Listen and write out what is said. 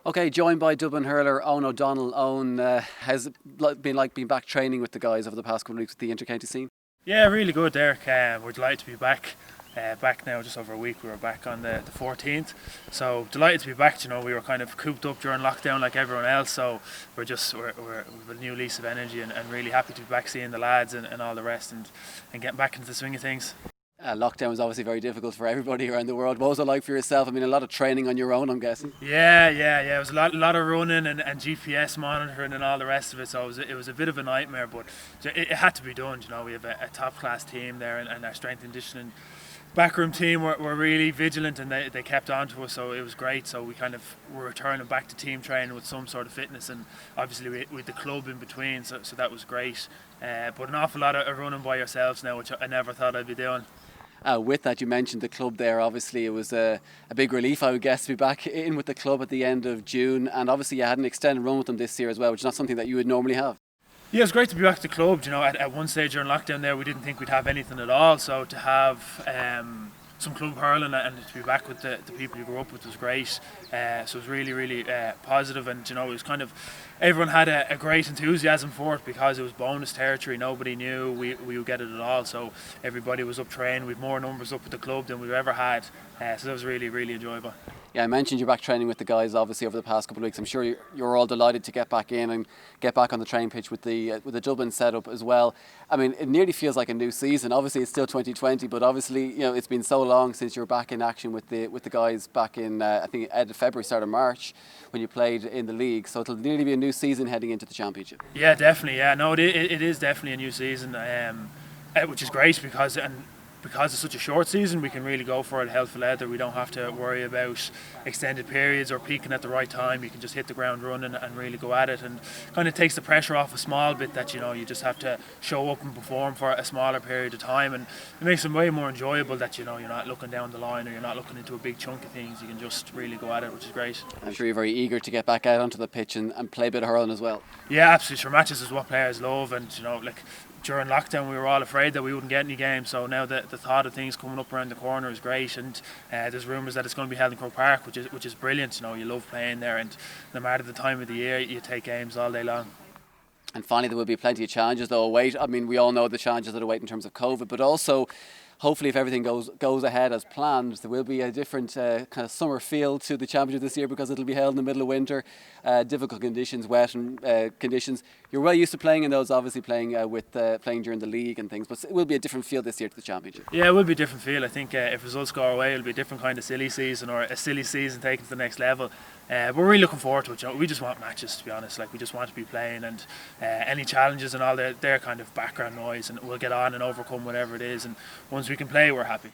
Okay, joined by Dublin hurler Eoghan O'Donnell. Eoghan, has it been like being back training with the guys over the past couple of weeks with the inter-county scene? Yeah, really good, Derek. We're delighted to be back. Back now, just over a week. We were back on the 14th, so delighted to be back. You know, we were kind of cooped up during lockdown like everyone else, so we're with a new lease of energy and really happy to be back seeing the lads and all the rest and getting back into the swing of things. Lockdown was obviously very difficult for everybody around the world. What was it like for yourself? I mean, a lot of training on your own, I'm guessing. Yeah. It was a lot of running and GPS monitoring and all the rest of it. So it was a bit of a nightmare, but it had to be done. You know, we have a top class team there, and our strength and conditioning backroom team were really vigilant, and they kept on to us, so it was great. So we kind of were returning back to team training with some sort of fitness, and obviously with the club in between, so that was great. But an awful lot of running by yourselves now, which I never thought I'd be doing. With that, you mentioned the club there. Obviously, it was a big relief, I would guess, to be back in with the club at the end of June. And obviously, you had an extended run with them this year as well, which is not something that you would normally have. Yeah, it was great to be back at the club. You know, at one stage during lockdown there, we didn't think we'd have anything at all. So to have some club hurling and to be back with the people you grew up with was great. So it was really positive, and you know, it was kind of everyone had a great enthusiasm for it because it was bonus territory. Nobody knew we would get it at all, so everybody was up training. We've more numbers up at the club than we've ever had, so that was really enjoyable. Yeah, I mentioned you're back training with the guys obviously over the past couple of weeks. I'm sure you're all delighted to get back in and get back on the training pitch with the Dublin setup as well. I mean, it nearly feels like a new season. Obviously, it's still 2020, but obviously, you know, it's been so long since you were back in action with the guys back in I think end of February, start of March, when you played in the league. So it'll nearly be a new season heading into the championship. Yeah, definitely. Yeah, no, it is definitely a new season, which is great because it's such a short season, we can really go for it hell for leather. We don't have to worry about extended periods or peaking at the right time. You can just hit the ground running and really go at it, and kind of takes the pressure off a small bit that, you know, you just have to show up and perform for a smaller period of time, and it makes it way more enjoyable that, you know, you're not looking down the line or you're not looking into a big chunk of things. You can just really go at it, which is great. I'm sure you're very eager to get back out onto the pitch and play a bit of hurling as well. Yeah, absolutely. Sure, matches is what players love, and you know, like during lockdown we were all afraid that we wouldn't get any games, so now the thought of things coming up around the corner is great, and there's rumours that it's going to be held in Croke Park, which is brilliant. You know, you love playing there, and no matter the time of the year, you take games all day long. And finally, there will be plenty of challenges though await. I mean, we all know the challenges that await in terms of COVID, but also hopefully if everything goes ahead as planned, there will be a different kind of summer feel to the championship this year because it'll be held in the middle of winter, difficult conditions, wet and conditions. You're well used to playing in those, obviously playing during the league and things, but it will be a different feel this year to the championship. Yeah, it will be a different feel. I think if results go our way, it'll be a different kind of silly season, or a silly season taken to the next level. We're really looking forward to it. You know, we just want matches, to be honest. Like, we just want to be playing, and any challenges and all their kind of background noise, and we'll get on and overcome whatever it is. And once we can play, we're happy.